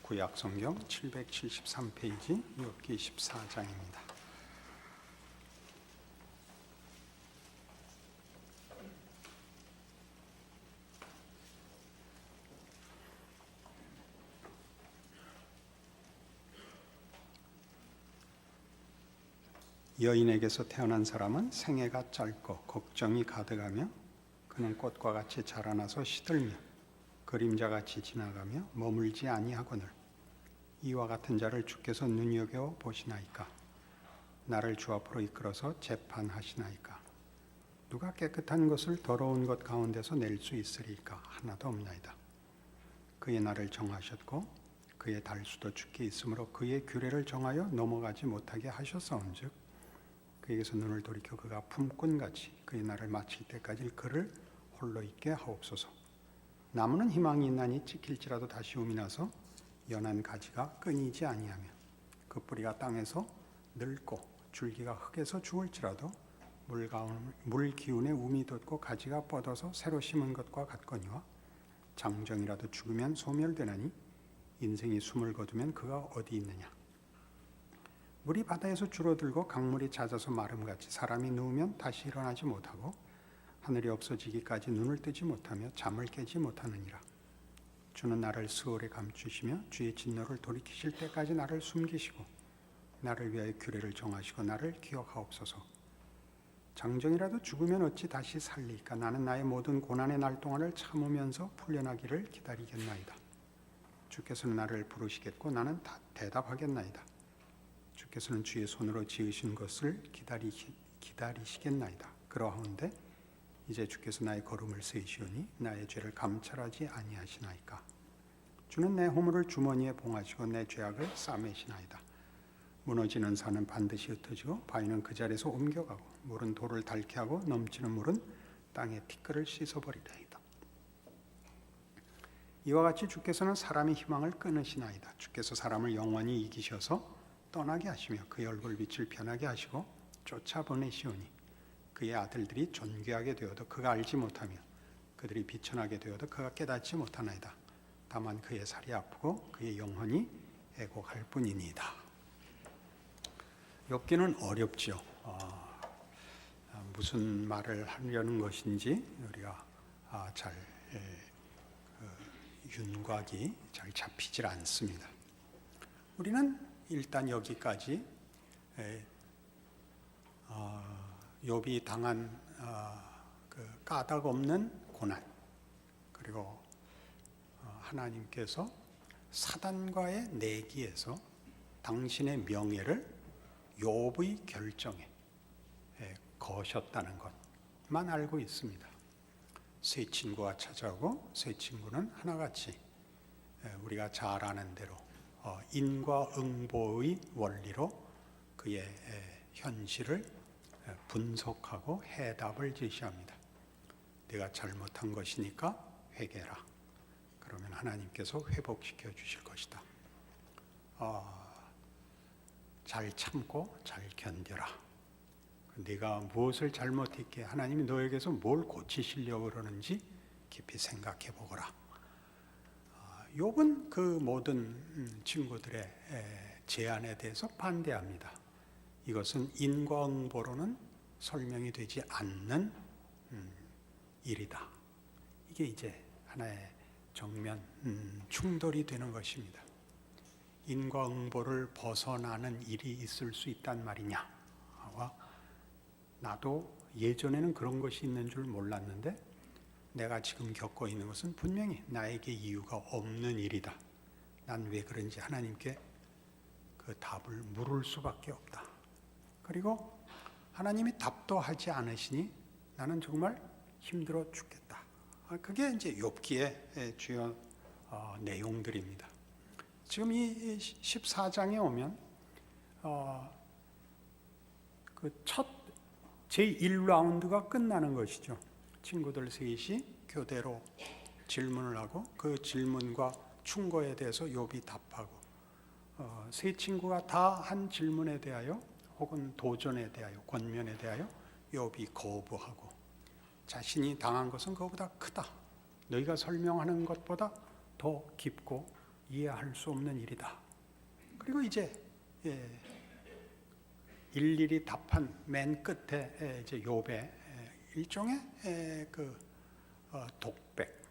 구약성경 773페이지 욥기 14장입니다. 여인에게서 태어난 사람은 생애가 짧고 걱정이 가득하며 그는 꽃과 같이 자라나서 시들며 그림자같이 지나가며 머물지 아니하거늘 이와 같은 자를 주께서 눈여겨 보시나이까. 나를 주 앞으로 이끌어서 재판하시나이까. 누가 깨끗한 것을 더러운 것 가운데서 낼 수 있으리까. 하나도 없나이다. 그의 날을 정하셨고 그의 달수도 주께 있으므로 그의 규례를 정하여 넘어가지 못하게 하셨사온즉 그에게서 눈을 돌이켜 그가 품꾼같이 그의 날을 마칠 때까지 그를 홀로 있게 하옵소서. 나무는 희망이 있나니 찍힐지라도 다시 움이 나서 연한 가지가 끊이지 아니하며 그 뿌리가 땅에서 늙고 줄기가 흙에서 죽을지라도 물 기운에 움이 돋고 가지가 뻗어서 새로 심은 것과 같거니와 장정이라도 죽으면 소멸되나니 인생이 숨을 거두면 그가 어디 있느냐. 물이 바다에서 줄어들고 강물이 잦아서 마름같이 사람이 누우면 다시 일어나지 못하고 하늘이 없어지기까지 눈을 뜨지 못하며 잠을 깨지 못하느니라. 주는 나를 스올에 감추시며 주의 진노를 돌이키실 때까지 나를 숨기시고 나를 위하여 규례를 정하시고 나를 기억하옵소서. 장정이라도 죽으면 어찌 다시 살리까. 나는 나의 모든 고난의 날 동안을 참으면서 풀려나기를 기다리겠나이다. 주께서는 나를 부르시겠고 나는 대답하겠나이다. 주께서는 주의 손으로 지으신 것을 기다리시겠나이다. 그러하온데 이제 주께서 나의 걸음을 세시오니 나의 죄를 감찰하지 아니하시나이까. 주는 내 허물을 주머니에 봉하시고 내 죄악을 싸매시나이다. 무너지는 산은 반드시 흩어지고 바위는 그 자리에서 옮겨가고 물은 돌을 닳게 하고 넘치는 물은 땅의 티끌을 씻어버리리이다. 이와 같이 주께서는 사람의 희망을 끊으시나이다. 주께서 사람을 영원히 이기셔서 떠나게 하시며 그의 얼굴빛을 변하게 하시고 쫓아보내시오니 그의 아들들이 존귀하게 되어도 그가 알지 못하며 그들이 비천하게 되어도 그가 깨닫지 못하나이다. 다만 그의 살이 아프고 그의 영혼이 애곡할 뿐이니이다. 욥기는 어렵죠. 무슨 말을 하려는 것인지 우리가 잘 윤곽이 잘 잡히질 않습니다. 우리는 일단 여기까지 욥이 당한 그 까닭 없는 고난, 그리고 하나님께서 사단과의 내기에서 당신의 명예를 욥의 결정에 거셨다는 것만 알고 있습니다. 세 친구가 찾아오고 세 친구는 하나같이 우리가 잘 아는 대로 인과응보의 원리로 그의 현실을 분석하고 해답을 제시합니다. 내가 잘못한 것이니까 회개라. 그러면 하나님께서 회복시켜 주실 것이다. 잘 참고 잘 견뎌라. 네가 무엇을 잘못했기에 하나님이 너에게서 뭘 고치시려고 그러는지 깊이 생각해 보거라. 욥은 그 모든 친구들의 제안에 대해서 반대합니다. 이것은 인과응보로는 설명이 되지 않는 일이다. 이게 이제 하나의 정면 충돌이 되는 것입니다. 인과응보를 벗어나는 일이 있을 수 있단 말이냐와 나도 예전에는 그런 것이 있는 줄 몰랐는데 내가 지금 겪고 있는 것은 분명히 나에게 이유가 없는 일이다. 난 왜 그런지 하나님께 그 답을 물을 수밖에 없다. 그리고 하나님이 답도 하지 않으시니 나는 정말 힘들어 죽겠다. 그게 이제 욥기의 주요 내용들입니다. 지금 이 14장에 오면 그 첫 제1라운드가 끝나는 것이죠. 친구들 셋이 교대로 질문을 하고 그 질문과 충고에 대해서 욥이 답하고 세 친구가 다 한 질문에 대하여 혹은 도전에 대하여 권면에 대하여 욥이 거부하고 자신이 당한 것은 그보다 크다. 너희가 설명하는 것보다 더 깊고 이해할 수 없는 일이다. 그리고 이제 일일이 답한 맨 끝에 이제 욥의 일종의 독백,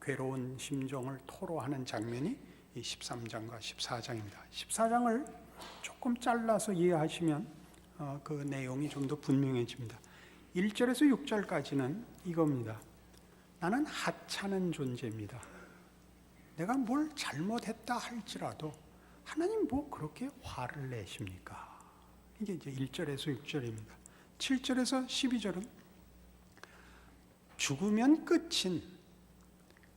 괴로운 심정을 토로하는 장면이 이 13장과 14장입니다. 14장을 조금 잘라서 이해하시면 그 내용이 좀 더 분명해집니다. 1절에서 6절까지는 이겁니다. 나는 하찮은 존재입니다. 내가 뭘 잘못했다 할지라도 하나님 뭐 그렇게 화를 내십니까? 이게 이제 1절에서 6절입니다. 7절에서 12절은 죽으면 끝인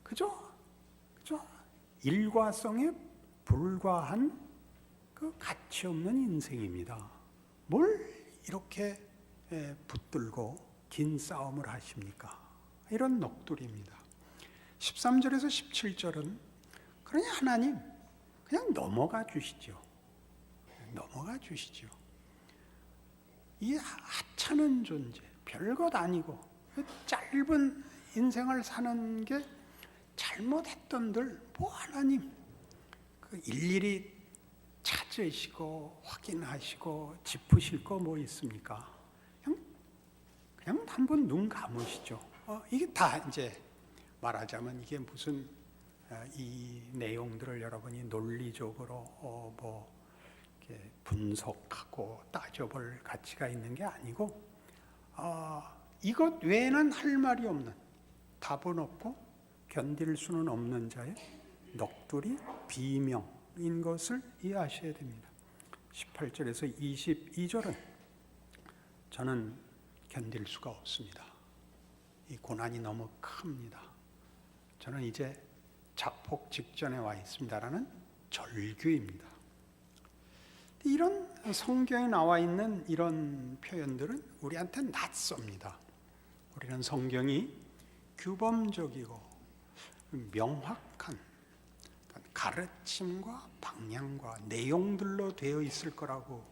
그저 일과성에 불과한 그 가치 없는 인생입니다. 뭘 이렇게 붙들고 긴 싸움을 하십니까? 이런 넋두리입니다. 13절에서 17절은 그러니 하나님 그냥 넘어가 주시죠. 넘어가 주시죠. 이 하찮은 존재, 별것 아니고 짧은 인생을 사는 게 잘못했던들 뭐 하나님 그 일일이 찾으시고 확인하시고 짚으실 거 뭐 있습니까? 그냥 한번 눈 감으시죠. 이게 다 이제 말하자면 이게 무슨 이 내용들을 여러분이 논리적으로 뭐 이렇게 분석하고 따져볼 가치가 있는 게 아니고 이것 외에는 할 말이 없는, 답은 없고 견딜 수는 없는 자의 넋두리 비명인 것을 이해하셔야 됩니다. 18절에서 22절은 저는 견딜 수가 없습니다. 이 고난이 너무 큽니다. 저는 이제 자폭 직전에 와 있습니다라는 절규입니다. 이런 성경에 나와 있는 이런 표현들은 우리한테 낯섭니다. 우리는 성경이 규범적이고 명확한 가르침과 방향과 내용들로 되어 있을 거라고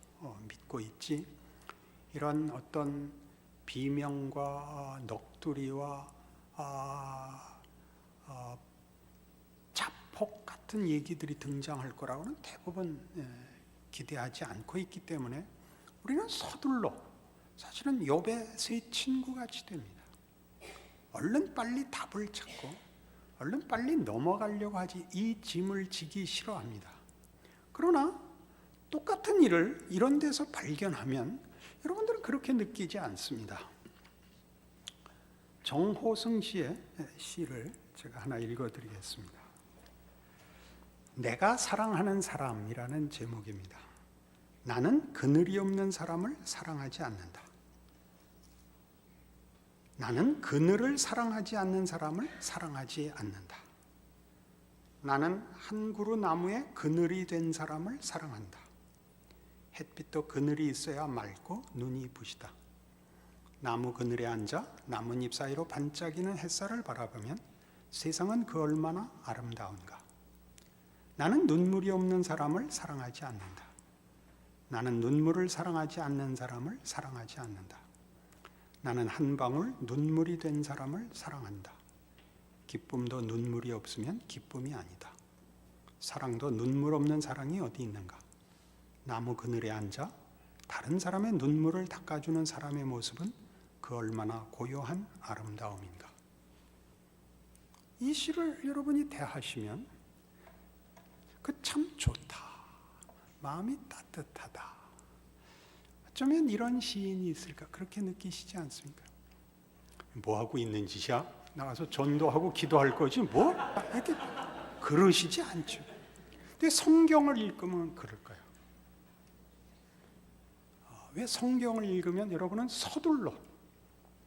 믿고 있지, 이런 어떤 비명과 넋두리와 자폭 같은 얘기들이 등장할 거라고는 대부분 기대하지 않고 있기 때문에 우리는 서둘러 사실은 욥의 세 친구같이 됩니다. 얼른 빨리 답을 찾고 얼른 빨리 넘어가려고 하지 이 짐을 지기 싫어합니다. 그러나 똑같은 일을 이런 데서 발견하면 여러분들은 그렇게 느끼지 않습니다. 정호승 씨의 시를 제가 하나 읽어드리겠습니다. 내가 사랑하는 사람이라는 제목입니다. 나는 그늘이 없는 사람을 사랑하지 않는다. 나는 그늘을 사랑하지 않는 사람을 사랑하지 않는다. 나는 한 그루 나무에 그늘이 된 사람을 사랑한다. 햇빛도 그늘이 있어야 맑고 눈이 부시다. 나무 그늘에 앉아 나뭇잎 사이로 반짝이는 햇살을 바라보면 세상은 그 얼마나 아름다운가. 나는 눈물이 없는 사람을 사랑하지 않는다. 나는 눈물을 사랑하지 않는 사람을 사랑하지 않는다. 나는 한 방울 눈물이 된 사람을 사랑한다. 기쁨도 눈물이 없으면 기쁨이 아니다. 사랑도 눈물 없는 사랑이 어디 있는가. 나무 그늘에 앉아 다른 사람의 눈물을 닦아주는 사람의 모습은 그 얼마나 고요한 아름다움인가. 이 시를 여러분이 대하시면 그 참 좋다, 마음이 따뜻하다, 어쩌면 이런 시인이 있을까 그렇게 느끼시지 않습니까? 뭐하고 있는 짓이야? 나가서 전도하고 기도할 거지 뭐? 이렇게 그러시지 않죠. 근데 성경을 읽으면 그럴까요? 왜 성경을 읽으면 여러분은 서둘러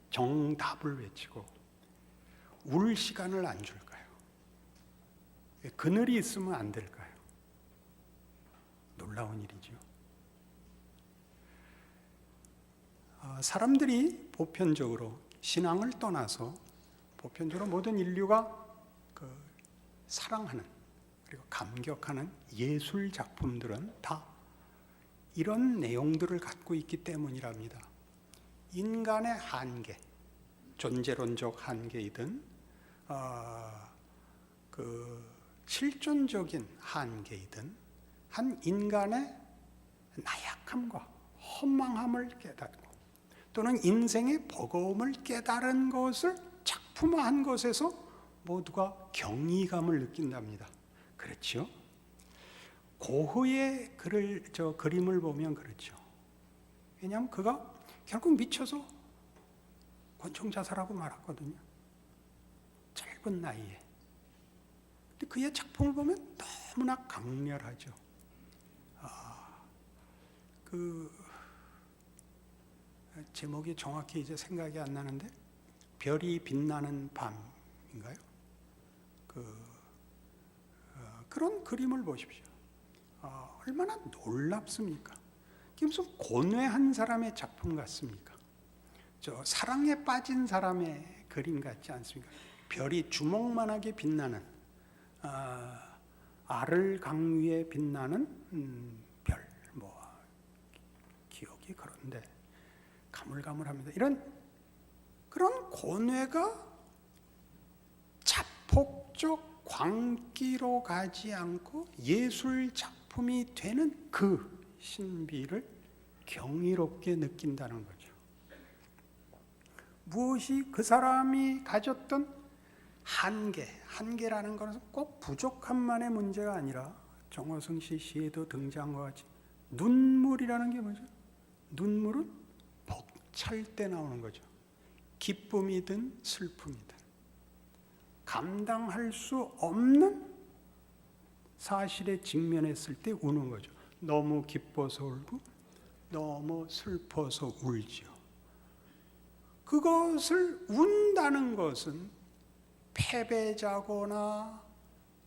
정답을 외치고 울 시간을 안 줄까요? 왜 그늘이 있으면 안 될까요? 놀라운 일이죠. 사람들이 보편적으로 신앙을 떠나서 보편적으로 모든 인류가 사랑하는 그리고 감격하는 예술 작품들은 다 이런 내용들을 갖고 있기 때문이랍니다. 인간의 한계, 존재론적 한계이든 실존적인 한계이든 한 인간의 나약함과 허망함을 깨닫고 또는 인생의 버거움을 깨달은 것을 작품화한 것에서 모두가 경이감을 느낀답니다. 그렇죠? 고흐의 그림을 보면 그렇죠. 왜냐하면 그가 결국 미쳐서 권총 자살하고 말았거든요. 짧은 나이에. 근데 그의 작품을 보면 너무나 강렬하죠. 제목이 정확히 이제 생각이 안 나는데 별이 빛나는 밤인가요? 그런 그림을 보십시오. 얼마나 놀랍습니까? 이게 무슨 고뇌한 사람의 작품 같습니까? 저 사랑에 빠진 사람의 그림 같지 않습니까? 별이 주먹만하게 빛나는 아를 강 위에 빛나는 별, 기억이 그런데 가물가물합니다. 그런 고뇌가 자폭적 광기로 가지 않고 예술 작품이 되는 그 신비를 경이롭게 느낀다는 거죠. 무엇이 그 사람이 가졌던 한계라는 것은 꼭 부족함만의 문제가 아니라 정호성 씨 시에도 등장한 것 같이 눈물이라는 게 뭐죠? 눈물은 벅찰 때 나오는 거죠. 기쁨이든 슬픔이든 감당할 수 없는 사실에 직면했을 때 우는 거죠. 너무 기뻐서 울고 너무 슬퍼서 울지요. 그것을 운다는 것은 패배자거나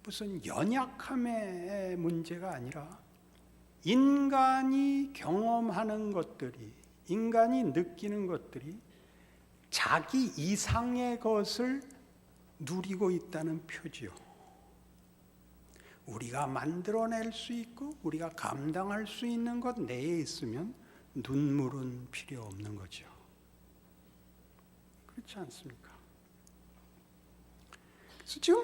무슨 연약함의 문제가 아니라 인간이 경험하는 것들이, 인간이 느끼는 것들이 자기 이상의 것을 누리고 있다는 표지요. 우리가 만들어낼 수 있고 우리가 감당할 수 있는 것 내에 있으면 눈물은 필요 없는 거죠. 그렇지 않습니까? 그래서 지금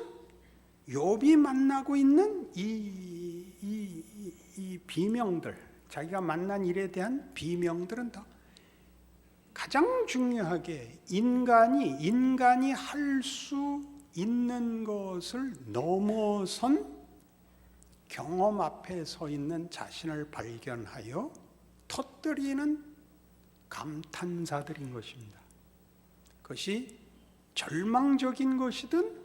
욥이 만나고 있는 이 비명들, 자기가 만난 일에 대한 비명들은 다 가장 중요하게 인간이 할 수 있는 것을 넘어선 경험 앞에 서 있는 자신을 발견하여 터뜨리는 감탄사들인 것입니다. 그것이 절망적인 것이든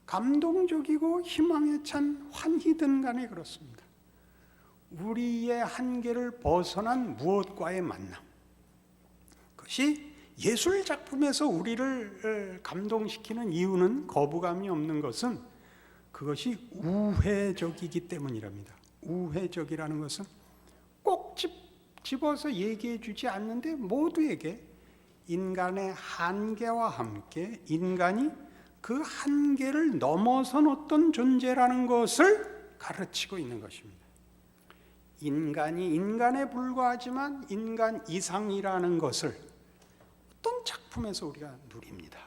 감동적이고 희망에 찬 환희든 간에 그렇습니다. 우리의 한계를 벗어난 무엇과의 만남, 그것이 예술 작품에서 우리를 감동시키는 이유는 거부감이 없는 것은 그것이 우회적이기 때문이랍니다. 우회적이라는 것은 꼭 집어서 얘기해 주지 않는데 모두에게 인간의 한계와 함께 인간이 그 한계를 넘어선 어떤 존재라는 것을 가르치고 있는 것입니다. 인간이 인간에 불과하지만 인간 이상이라는 것을 어떤 작품에서 우리가 누립니다.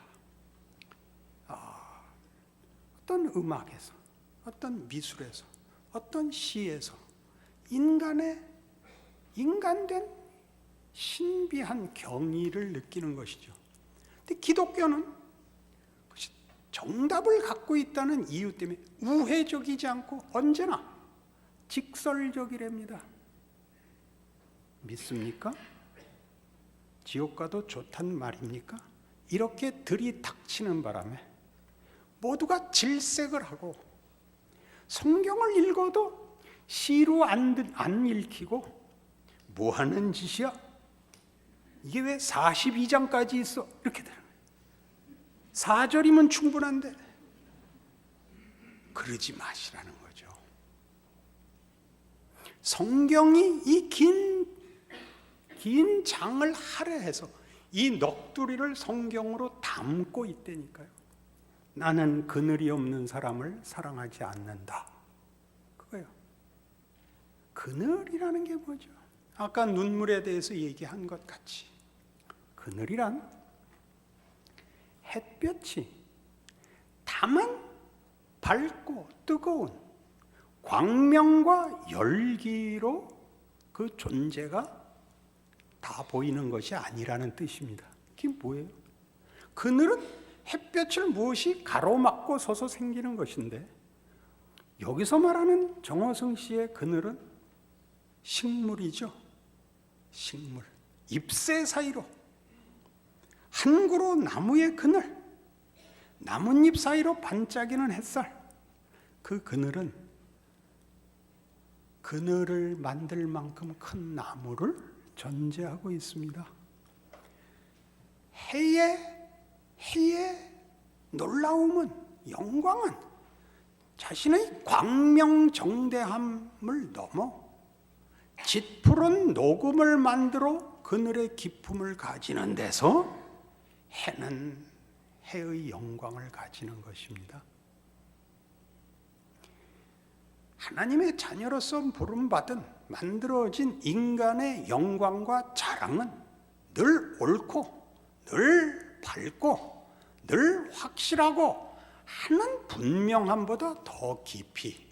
어떤 음악에서, 어떤 미술에서, 어떤 시에서 인간된 신비한 경의를 느끼는 것이죠. 근데 기독교는 정답을 갖고 있다는 이유 때문에 우회적이지 않고 언제나 직설적이랍니다. 믿습니까? 지옥 가도 좋단 말입니까? 이렇게 들이닥치는 바람에 모두가 질색을 하고 성경을 읽어도 시로 안 읽히고 뭐 하는 짓이야? 이게 왜 42장까지 있어? 이렇게 되는 거예요. 4절이면 충분한데 그러지 마시라는 거죠. 성경이 이 긴 장을 할애해서 이 넋두리를 성경으로 담고 있다니까요. 나는 그늘이 없는 사람을 사랑하지 않는다. 그거예요. 그늘이라는 게 뭐죠? 아까 눈물에 대해서 얘기한 것 같이 그늘이란 햇볕이 다만 밝고 뜨거운 광명과 열기로 그 존재가 다 보이는 것이 아니라는 뜻입니다. 그게 뭐예요? 그늘은 햇볕을 무엇이 가로막고 서서 생기는 것인데, 여기서 말하는 정호성 씨의 그늘은 식물이죠. 식물. 잎새 사이로 한 그루 나무의 그늘, 나뭇잎 사이로 반짝이는 햇살, 그 그늘은 그늘을 만들 만큼 큰 나무를 전제하고 있습니다. 해의 놀라움은, 영광은 자신의 광명정대함을 넘어 짙푸른 녹음을 만들어 그늘의 기품을 가지는 데서 해는 해의 영광을 가지는 것입니다. 하나님의 자녀로서 부름받은 만들어진 인간의 영광과 자랑은 늘 옳고 늘 밝고 늘 확실하고 하는 분명함보다 더 깊이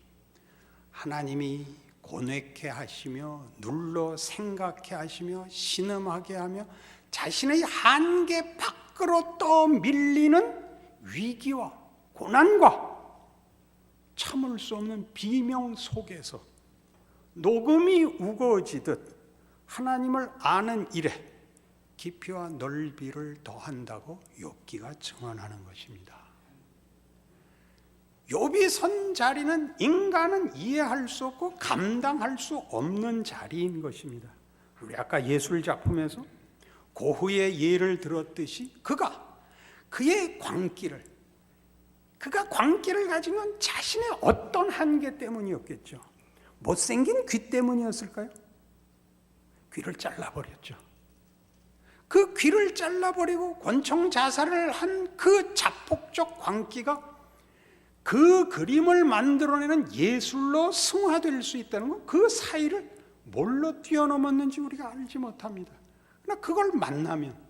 하나님이 고뇌케 하시며 눌러 생각해 하시며 신음하게 하며 자신의 한계 밖으로 떠밀리는 위기와 고난과 참을 수 없는 비명 속에서 녹음이 우거지듯 하나님을 아는 일에 깊이와 넓이를 더한다고 욥기가 증언하는 것입니다. 욥이 선 자리는 인간은 이해할 수 없고 감당할 수 없는 자리인 것입니다. 우리 아까 예술 작품에서 고흐의 예를 들었듯이 그의 광기를 가진 건 자신의 어떤 한계 때문이었겠죠. 못생긴 귀 때문이었을까요? 귀를 잘라버렸죠. 그 귀를 잘라버리고 권총 자살을 한 그 자폭적 광기가 그 그림을 만들어내는 예술로 승화될 수 있다는 건 그 사이를 뭘로 뛰어넘었는지 우리가 알지 못합니다. 그러나 그걸 만나면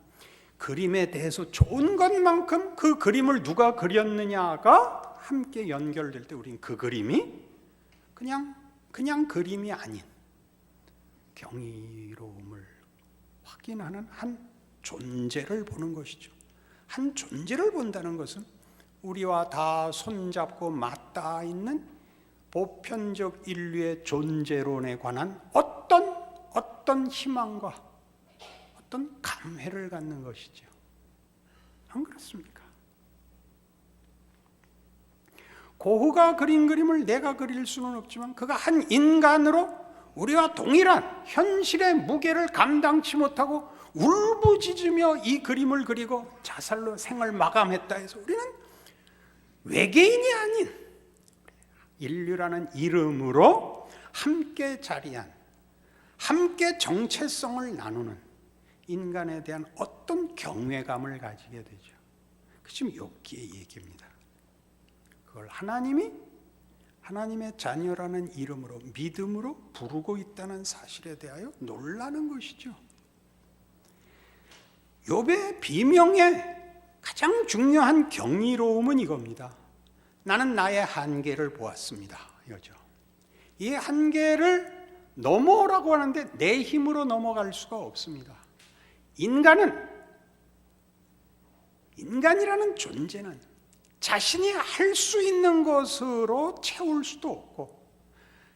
그림에 대해서 좋은 것만큼 그 그림을 누가 그렸느냐가 함께 연결될 때 우리는 그 그림이 그냥 그림이 아닌 경이로움을 확인하는 한 존재를 보는 것이죠. 한 존재를 본다는 것은 우리와 다 손잡고 맞닿아 있는 보편적 인류의 존재론에 관한 어떤 희망과 어떤 감회를 갖는 것이죠. 안 그렇습니까? 고흐가 그린 그림을 내가 그릴 수는 없지만 그가 한 인간으로 우리와 동일한 현실의 무게를 감당치 못하고 울부짖으며 이 그림을 그리고 자살로 생을 마감했다 해서 우리는 외계인이 아닌 인류라는 이름으로 함께 자리한, 함께 정체성을 나누는 인간에 대한 어떤 경외감을 가지게 되죠. 그 지금 욥기의 얘기입니다. 그걸 하나님의 자녀라는 이름으로, 믿음으로 부르고 있다는 사실에 대하여 놀라는 것이죠. 욥의 비명의 가장 중요한 경이로움은 이겁니다. 나는 나의 한계를 보았습니다. 이거죠. 이 한계를 넘어오라고 하는데 내 힘으로 넘어갈 수가 없습니다. 인간이라는 존재는 자신이 할 수 있는 것으로 채울 수도 없고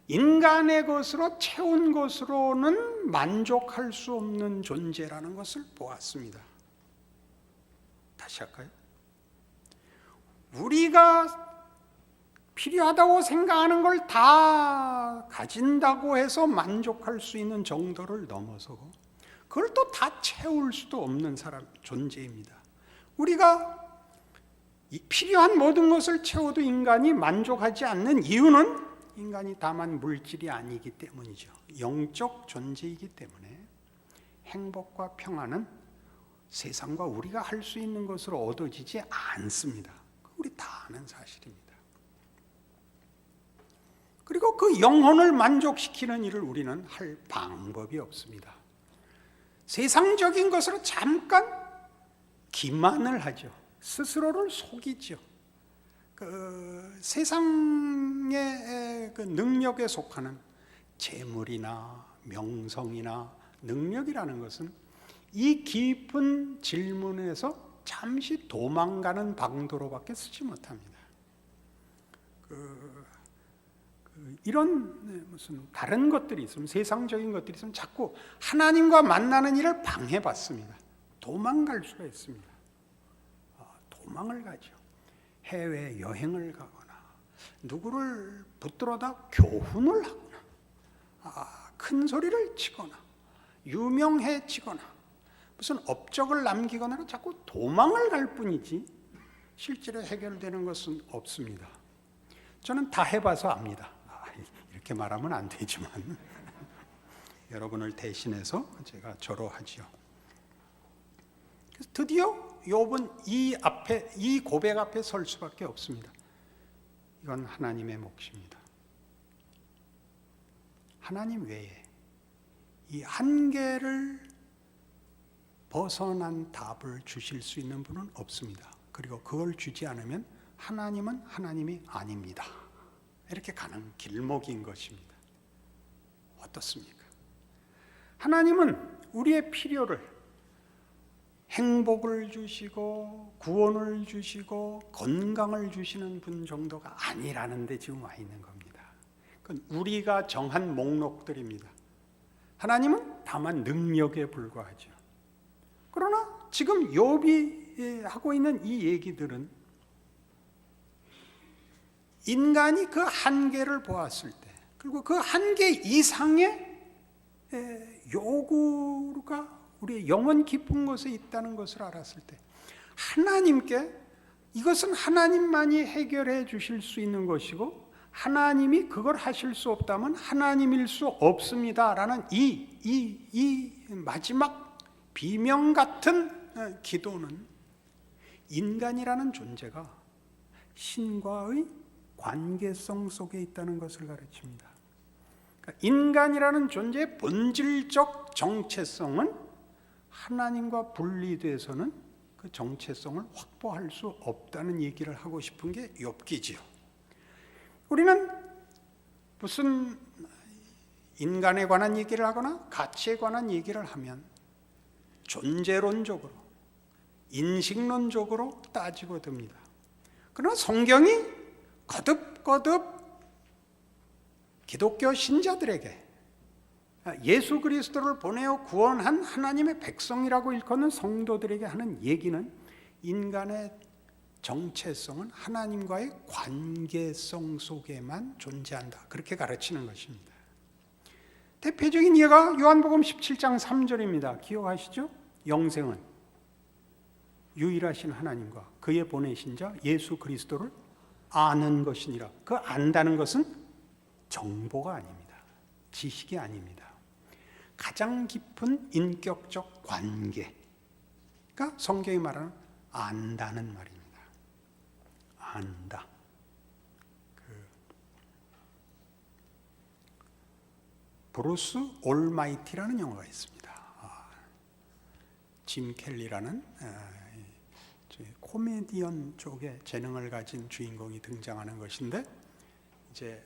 인간의 것으로 채운 것으로는 만족할 수 없는 존재라는 것을 보았습니다. 다시 할까요? 우리가 필요하다고 생각하는 걸 다 가진다고 해서 만족할 수 있는 정도를 넘어서고 그걸 또 다 채울 수도 없는 존재입니다. 우리가 필요한 모든 것을 채워도 인간이 만족하지 않는 이유는 인간이 다만 물질이 아니기 때문이죠. 영적 존재이기 때문에 행복과 평안은 세상과 우리가 할 수 있는 것으로 얻어지지 않습니다. 우리 다 아는 사실입니다. 그리고 그 영혼을 만족시키는 일을 우리는 할 방법이 없습니다. 세상적인 것으로 잠깐 기만을 하죠. 스스로를 속이죠. 세상의 그 능력에 속하는 재물이나 명성이나 능력이라는 것은 이 깊은 질문에서 잠시 도망가는 방도로밖에 쓰지 못합니다. 이런 무슨 다른 것들이 있으면, 세상적인 것들이 있으면 자꾸 하나님과 만나는 일을 방해받습니다. 도망갈 수가 있습니다. 도망을 가죠. 해외 여행을 가거나 누구를 붙들어다 교훈을 하거나 큰 소리를 치거나 유명해지거나 무슨 업적을 남기거나 자꾸 도망을 갈 뿐이지 실제로 해결되는 것은 없습니다. 저는 다 해봐서 압니다. 이렇게 말하면 안 되지만 여러분을 대신해서 제가 절호하지요. 그래서 드디어 욥은 이 고백 앞에 설 수밖에 없습니다. 이건 하나님의 몫입니다. 하나님 외에 이 한계를 벗어난 답을 주실 수 있는 분은 없습니다. 그리고 그걸 주지 않으면 하나님은 하나님이 아닙니다. 이렇게 가는 길목인 것입니다. 어떻습니까? 하나님은 우리의 필요를 행복을 주시고 구원을 주시고 건강을 주시는 분 정도가 아니라는 데 지금 와 있는 겁니다. 그건 우리가 정한 목록들입니다. 하나님은 다만 능력에 불과하죠. 그러나 지금 욥이 하고 있는 이 얘기들은 인간이 그 한계를 보았을 때, 그리고 그 한계 이상의 요구가 우리의 영혼 깊은 곳에 있다는 것을 알았을 때, 하나님께 이것은 하나님만이 해결해 주실 수 있는 것이고 하나님이 그걸 하실 수 없다면 하나님일 수 없습니다라는 이 마지막 비명 같은 기도는 인간이라는 존재가 신과의 관계성 속에 있다는 것을 가르칩니다. 그러니까 인간이라는 존재의 본질적 정체성은 하나님과 분리돼서는 그 정체성을 확보할 수 없다는 얘기를 하고 싶은 게 욥기지요. 우리는 무슨 인간에 관한 얘기를 하거나 가치에 관한 얘기를 하면 존재론적으로, 인식론적으로 따지고 듭니다. 그러나 성경이 거듭거듭 기독교 신자들에게 예수 그리스도를 보내어 구원한 하나님의 백성이라고 일컫는 성도들에게 하는 얘기는 인간의 정체성은 하나님과의 관계성 속에만 존재한다. 그렇게 가르치는 것입니다. 대표적인 예가 요한복음 17장 3절입니다. 기억하시죠? 영생은 유일하신 하나님과 그의 보내신 자 예수 그리스도를 아는 것이니라. 그 안다는 것은 정보가 아닙니다. 지식이 아닙니다. 가장 깊은 인격적 관계가 성경이 말하는 안다는 말입니다. 안다. 브루스 올마이티라는 영화가 있습니다. 짐 켈리라는 코미디언 쪽에 재능을 가진 주인공이 등장하는 것인데, 이제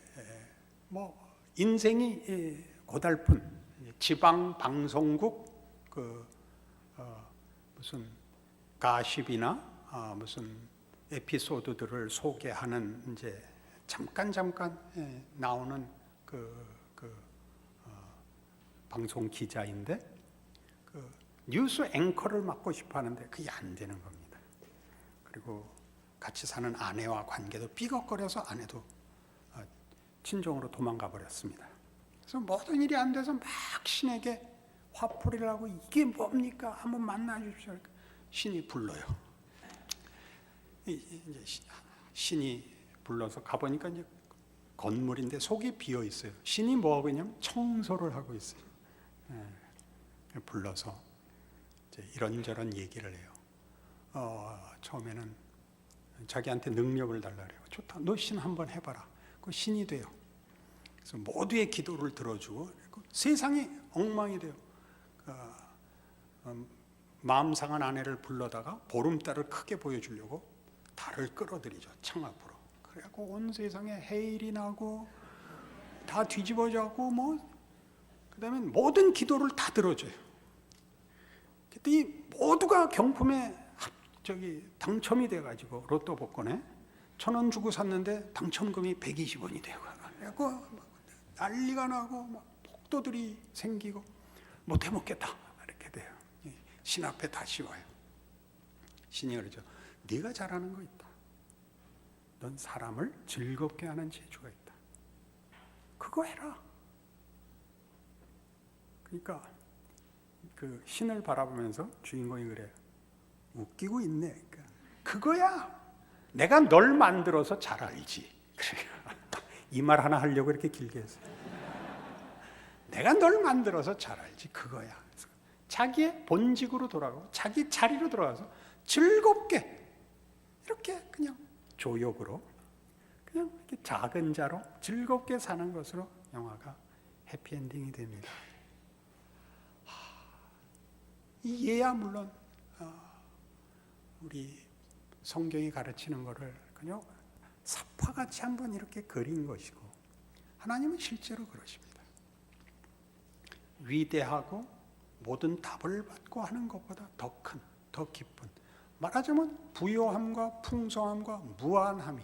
뭐 인생이 고달픈 지방 방송국 무슨 가십이나 무슨 에피소드들을 소개하는 이제 잠깐 나오는 방송 기자인데 뉴스 앵커를 맡고 싶어 하는데 그게 안 되는 겁니다. 그리고 같이 사는 아내와 관계도 삐걱거려서 아내도 친정으로 도망가 버렸습니다. 그래서 모든 일이 안 돼서 막 신에게 화풀이를 하고 이게 뭡니까? 한번 만나 주십시오. 신이 불러요. 이제 신이 불러서 가보니까 이제 건물인데 속이 비어 있어요. 신이 뭐 하고 있냐면 청소를 하고 있어요. 불러서 이제 이런저런 얘기를 해요. 처음에는 자기한테 능력을 달라 그래요. 좋다, 너 신 한번 해봐라. 그 신이 돼요. 그래서 모두의 기도를 들어주고 세상이 엉망이 돼요. 마음 상한 아내를 불러다가 보름달을 크게 보여주려고 달을 끌어들이죠. 창 앞으로. 그래갖고 온 세상에 해일이 나고 다 뒤집어져갖고 그다음에 모든 기도를 다 들어줘요. 그랬더니 모두가 경품에 당첨이 돼가지고 로또 복권에 1,000원 주고 샀는데 당첨금이 120원이 되고 그래갖고 난리가 나고 폭도들이 생기고 못 해먹겠다 이렇게 돼요. 신 앞에 다시 와요. 신이 그러죠. 네가 잘하는 거 있다. 넌 사람을 즐겁게 하는 재주가 있다. 그거 해라. 그러니까 그 신을 바라보면서 주인공이 그래요. 웃기고 있네. 그러니까 그거야. 내가 널 만들어서 잘 알지. 이 말 하나 하려고 이렇게 길게 했어요. 내가 널 만들어서 잘 알지. 그거야. 그래서 자기의 본직으로 돌아가고 자기 자리로 돌아가서 즐겁게 이렇게 그냥 조욕으로 그냥 이렇게 작은 자로 즐겁게 사는 것으로 영화가 해피엔딩이 됩니다. 이 예야 물론 우리 성경이 가르치는 것을 그냥 삽화같이 한번 이렇게 그린 것이고 하나님은 실제로 그러십니다. 위대하고 모든 답을 받고 하는 것보다 더 큰, 더 깊은, 말하자면 부요함과 풍성함과 무한함이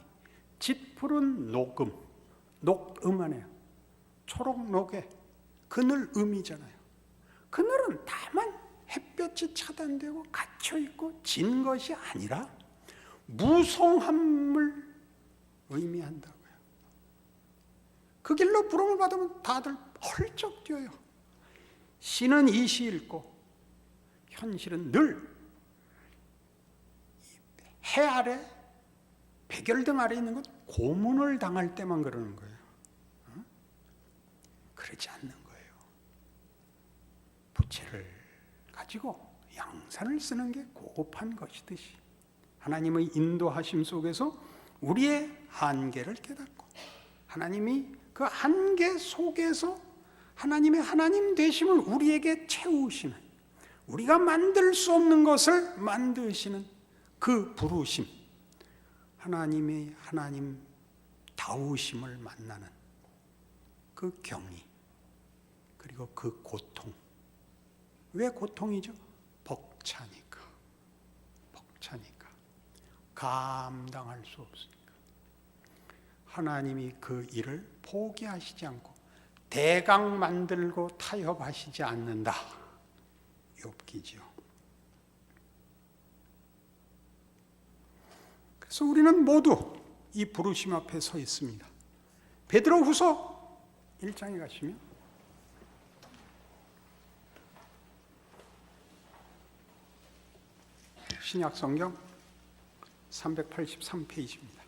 짙푸른 녹음하네요. 초록녹에 그늘음이잖아요. 그늘은 다만 햇볕이 차단되고 갇혀있고 진 것이 아니라 무성함을 의미한다고요. 그 길로 부름을 받으면 다들 헐쩍 뛰어요. 신은 이 시 읽고 현실은 늘 해 아래 백열등 아래 있는 것 고문을 당할 때만 그러는 거예요. 그러지 않는 거예요. 부채를 가지고 양산을 쓰는 게 고급한 것이듯이 하나님의 인도하심 속에서 우리의 한계를 깨닫고 하나님이 그 한계 속에서 하나님의 하나님 되심을 우리에게 채우시는, 우리가 만들 수 없는 것을 만드시는 그 부르심, 하나님의 하나님 다우심을 만나는 그 경이, 그리고 그 고통. 왜 고통이죠? 벅차니까. 감당할 수 없으니까. 하나님이 그 일을 포기하시지 않고 대강 만들고 타협하시지 않는다. 욥기죠. 그래서 우리는 모두 이 부르심 앞에 서 있습니다. 베드로후서 1장에 가시면 신약 성경 383페이지입니다.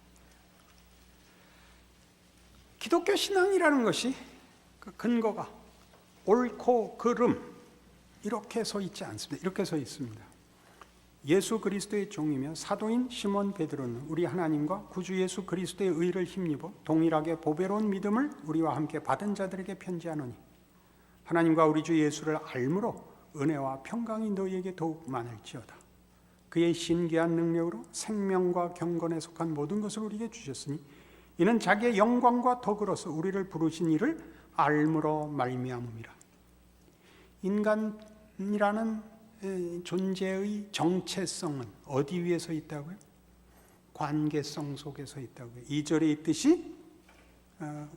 기독교 신앙이라는 것이 그 근거가 옳고 그름 이렇게 서 있지 않습니다. 이렇게 서 있습니다. 예수 그리스도의 종이며 사도인 시몬 베드로는 우리 하나님과 구주 예수 그리스도의 의를 힘입어 동일하게 보배로운 믿음을 우리와 함께 받은 자들에게 편지하노니 하나님과 우리 주 예수를 알므로 은혜와 평강이 너희에게 더욱 많을지어다. 그의 신기한 능력으로 생명과 경건에 속한 모든 것을 우리에게 주셨으니 이는 자기의 영광과 덕으로서 우리를 부르신 이를 알므로 말미암음이라. 인간이라는 존재의 정체성은 어디 위에 서 있다고요? 관계성 속에 서 있다고요. 2절에 있듯이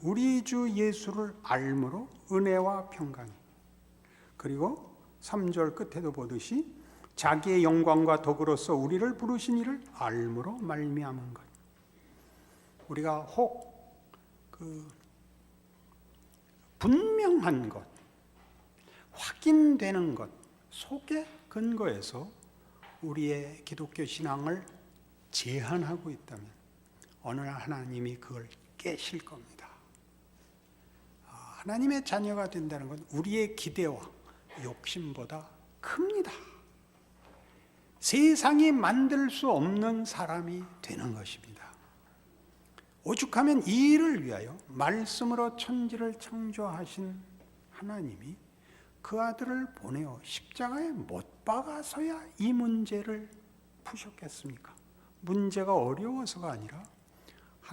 우리 주 예수를 알므로 은혜와 평강이, 그리고 3절 끝에도 보듯이 자기의 영광과 덕으로서 우리를 부르신 이를 알므로 말미암은 것. 우리가 혹 분명한 것, 확인되는 것 속에 근거해서 우리의 기독교 신앙을 제한하고 있다면 어느 날 하나님이 그걸 깨실 겁니다. 하나님의 자녀가 된다는 건 우리의 기대와 욕심보다 큽니다. 세상이 만들 수 없는 사람이 되는 것입니다. 오죽하면 이 일을 위하여 말씀으로 천지를 창조하신 하나님이 그 아들을 보내어 십자가에 못 박아서야 이 문제를 푸셨겠습니까? 문제가 어려워서가 아니라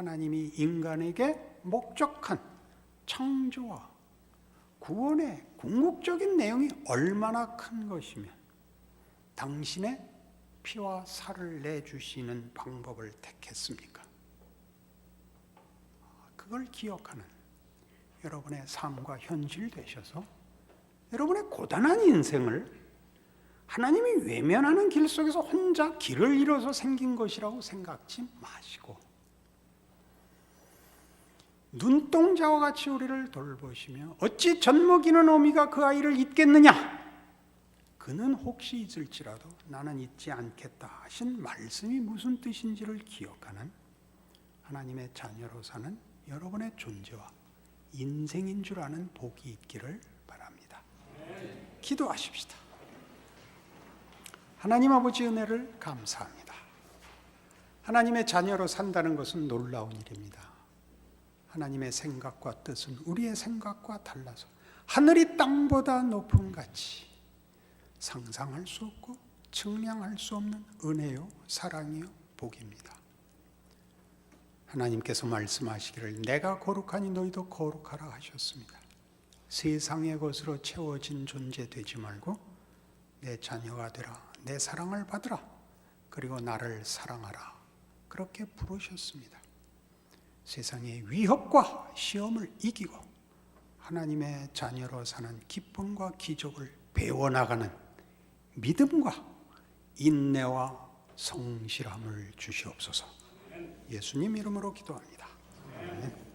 하나님이 인간에게 목적한 창조와 구원의 궁극적인 내용이 얼마나 큰 것이면 당신의 피와 살을 내주시는 방법을 택했습니까? 그걸 기억하는 여러분의 삶과 현실 되셔서 여러분의 고단한 인생을 하나님이 외면하는 길 속에서 혼자 길을 잃어서 생긴 것이라고 생각지 마시고 눈동자와 같이 우리를 돌보시며 어찌 젖먹이는 어미가 그 아이를 잊겠느냐? 그는 혹시 잊을지라도 나는 잊지 않겠다 하신 말씀이 무슨 뜻인지를 기억하는 하나님의 자녀로 사는 여러분의 존재와 인생인 줄 아는 복이 있기를 바랍니다. 기도하십시다. 하나님 아버지 은혜를 감사합니다. 하나님의 자녀로 산다는 것은 놀라운 일입니다. 하나님의 생각과 뜻은 우리의 생각과 달라서 하늘이 땅보다 높음 같이 상상할 수 없고 측량할 수 없는 은혜요 사랑이요 복입니다. 하나님께서 말씀하시기를 내가 거룩하니 너희도 거룩하라 하셨습니다. 세상의 것으로 채워진 존재 되지 말고 내 자녀가 되라, 내 사랑을 받으라, 그리고 나를 사랑하라, 그렇게 부르셨습니다. 세상의 위협과 시험을 이기고 하나님의 자녀로 사는 기쁨과 기적을 배워나가는 믿음과 인내와 성실함을 주시옵소서. 예수님 이름으로 기도합니다. 아멘.